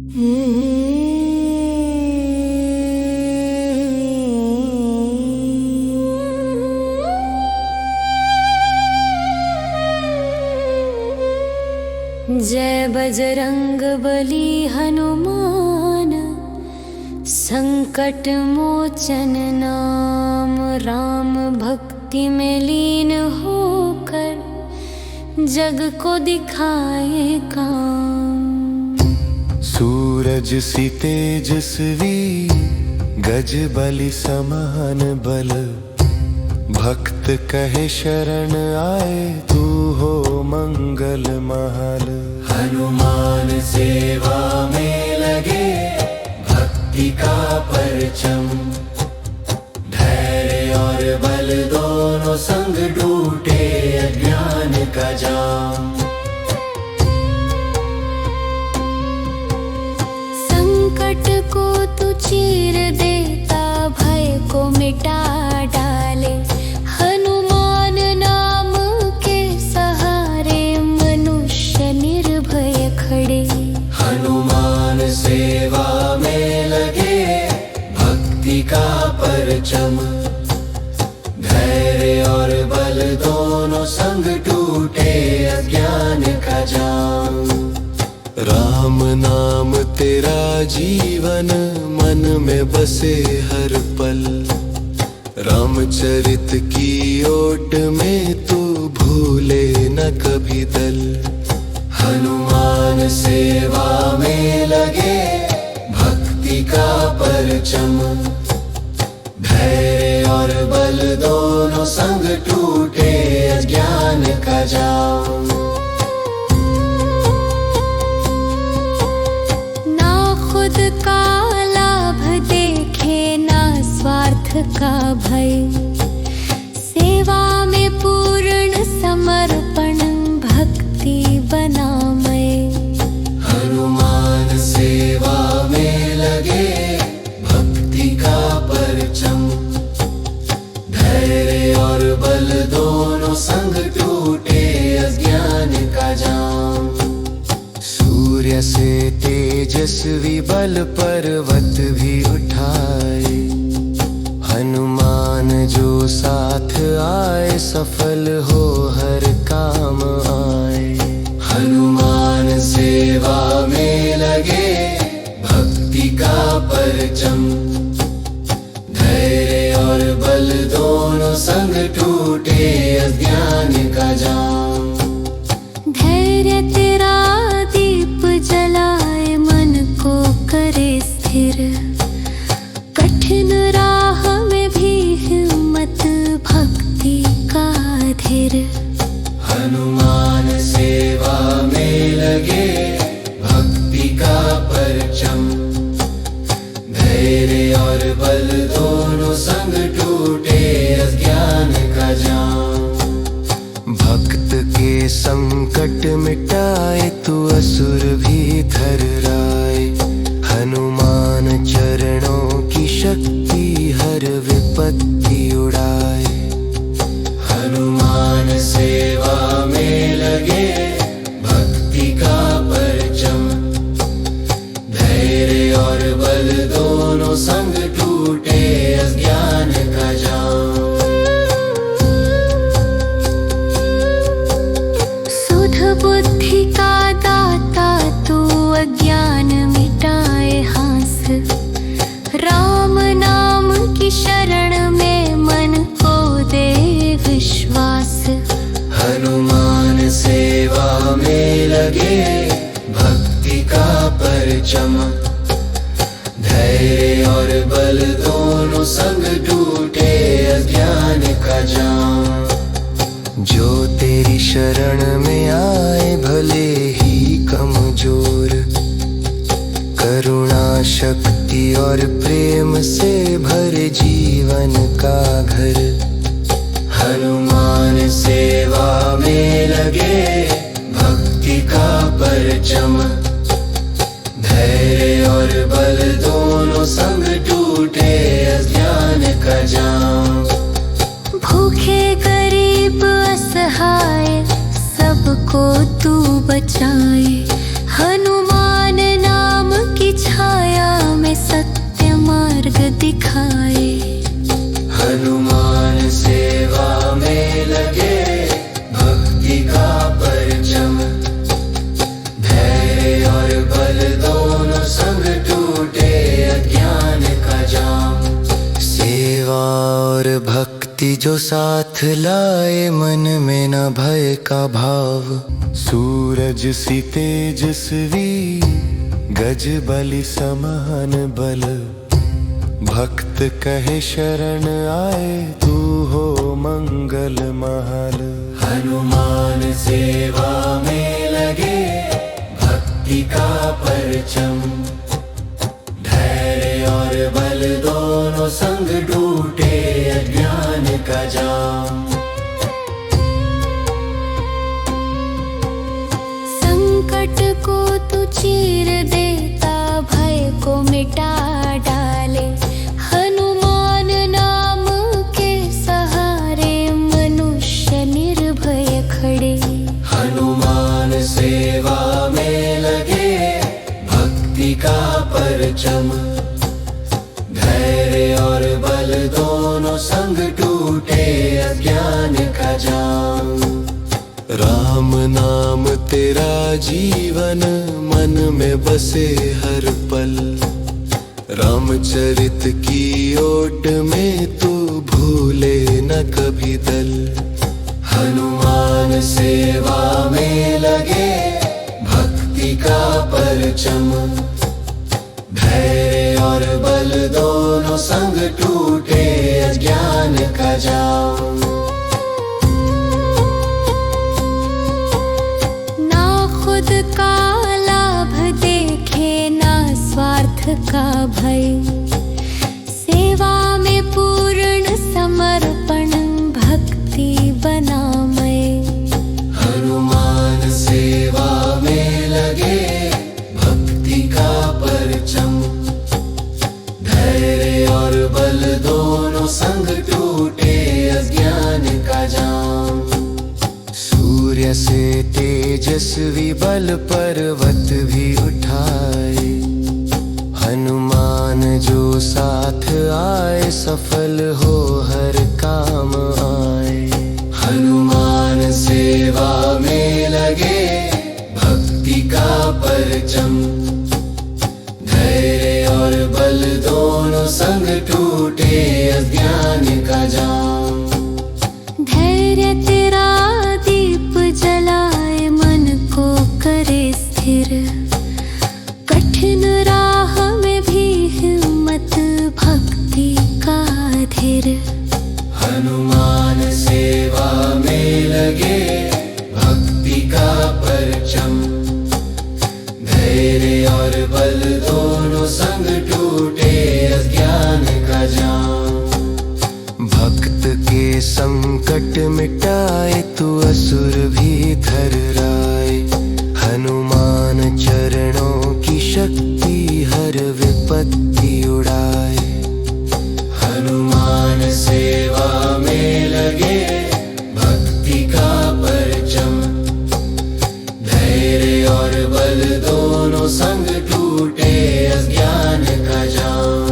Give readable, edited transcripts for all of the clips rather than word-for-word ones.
जय बजरंग बली हनुमान, संकट मोचन नाम। राम भक्ति में लीन होकर जग को दिखाए काम। सूरज सी तेजस्वी, गज बलि समान बल। भक्त कहे शरण आए, तू हो मंगल महल। हनुमान सेवा में लगे, भक्ति का परचम। धैर्य और बल दोनों संग टूटे अज्ञान का जाम। संकट को तू चीर देता, भय को मिटा डाले। हनुमान नाम के सहारे मनुष्य निर्भय खड़े। हनुमान सेवा में लगे, भक्ति का परचम। धैर्य और बल दोनों संग टूटे अज्ञान का जाम। राम नाम तेरा जीवन, मन में बसे हर पल। रामचरित की ओट में तू भूले न कभी दल। हनुमान सेवा में लगे, भक्ति का परचम। धैर्य और बल दोनों संग टूटे अज्ञान का जाम। ना खुद का लाभ देखे, ना स्वार्थ का भय। सेवा में पूर्ण समर्पण, भक्ति बनामय। हनुमान सेवा में लगे, भक्ति का परचम। धैर्य और बल दोनों संग टूटे अज्ञान का जाम। सूर्य से तेजस्वी बल, पर्वत भी उठाए। हनुमान जो साथ आए, सफल हो हर काम आए। हनुमान सेवा में लगे, भक्ति का परचम। धैर्य और बल दोनों संग टूटे अज्ञान का जाम। धैर्य तेरा दीप जलाए, मन को करे स्थिर। कठिन राह में भी हिम्मत, भक्ति का धीर। हनुमान सेवा में लगे, भक्ति का परचम। धैर्य और बल दोनों संग टूटे अज्ञान का जाम। भक्त के संकट मिटाए, तू असुर भी धर्राए। हनुमान चरणों की शक्ति, हर विपत्ति उड़ाए। हनुमान सेवा में लगे, भक्ति का परचम। धैर्य और बल दोनों संग टूटे अज्ञान का जाम। सुध बुद्धि का दाता, तू अज्ञान मिटाए हास। राम नाम की शरण में मन को दे विश्वास। हनुमान सेवा में लगे, भक्ति का परचम। धैर्य और बल दोनों संग टूटे अज्ञान का जाम। जो तेरी शरण में आए, भले ही कमजोर। करुणा शक्ति और प्रेम से भरे जीवन का घर। हनुमान सेवा में लगे, भक्ति का परचम। धैर्य और बल दोनों संग टूटे अज्ञान का जाम। भूखे गरीब असहाय, सबको तू बचाए। हनुमान नाम की जो साथ लाए मन में न भय का भाव। सूरज सी तेजस्वी गज बलि समान बल, भक्त कहे शरण आए तू हो मंगल महल। हनुमान सेवा में लगे भक्ति का परचम, धैर्य और बल दोनों संग टूटे अज्ञान का जाम। संकट को तू चीर देता भय को मिटा डाले, हनुमान नाम के सहारे मनुष्य निर्भय खड़े। हनुमान सेवा में लगे भक्ति का परचम, धैर्य और बल दोनों संग टूटे अज्ञान का जाम। राम नाम तेरा जीवन मन में बसे हर पल, रामचरित की ओट में तू भूले न कभी दल। हनुमान सेवा में लगे भक्ति का परचम, धैर्य और बल दोनों संग टूटे अज्ञान का जाम। ना खुद का लाभ देखे ना स्वार्थ का भय, सेवा में पूर्ण समर्पण भक्ति बना मैं। हनुमान सेवा में लगे भक्ति का परचम, धैर्य और बल दोनों संग टूटे अज्ञान का जाम। सूर्य से तेजस्वी बल पर्वत भी उठाए, हनुमान जो साथ आए सफल हो हर काम आए। हनुमान सेवा में लगे भक्ति का परचम, धैर्य और बल दोनों संग टूटे अज्ञान का जाम। धैर्य तेरा दीप जलाए मन को करे स्थिर, कठिन राह में भी हिम्मत भक्ति का धीर। हनुमान सेवा में लगे भक्ति का परचम, धैर्य और बल दोनों संग टूटे अज्ञान का जाम। भक्त के संकट मिटाए तू असुर भी धर्राए, हनुमान चरणों की शक्ति हर विपत्ति उड़ाए। हनुमान सेवा में लगे भक्ति का परचम, धैर्य और बल दोनों संग टूटे अज्ञान का जाम।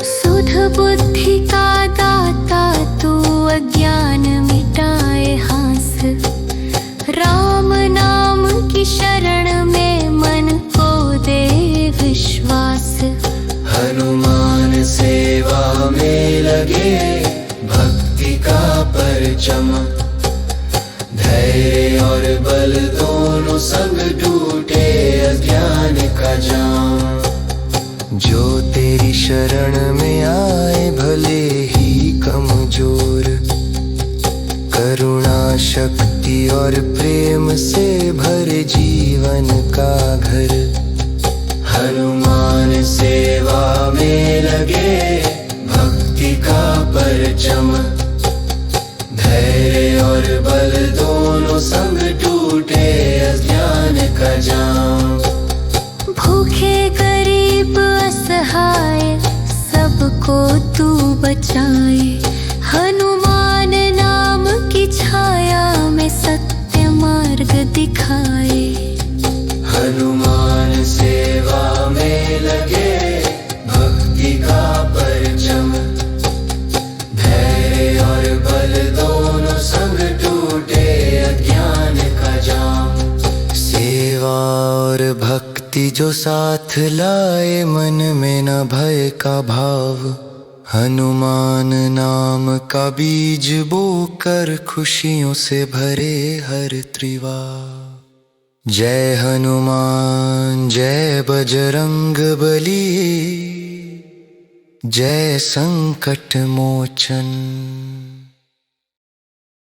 सुध बुद्धि का दाता तू अज्ञान मिटाए हास, राम नाम की शरण में मन को दे विश्वास। हनुमान सेवा में लगे भक्ति का परचम, धैर्य और बल दोनों संग टूटे अज्ञान का जाम। जो तेरी शरण में आए भले ही कमजोर, करुणा शक्ति और प्रेम से भरे जीवन का घर। हनुमान सेवा में लगे भक्ति का परचम, धैर्य और बल दोनों संग टूटे अज्ञान का जाम। भूखे गरीब असहाय सबको तू बचाए, हनुमान नाम की छाया में सत्य मार्ग दिखाए। हनुमान सेवा में लगे भक्ति का परचम, धैर्य और बल दोनों संग टूटे अज्ञान का जाम। सेवा और भक्ति जो साथ लाए मन में न भय का भाव, हनुमान नाम का बीज बोकर खुशियों से भरे हर त्रिवार। जय हनुमान जय बजरंग बली, जय संकट मोचन।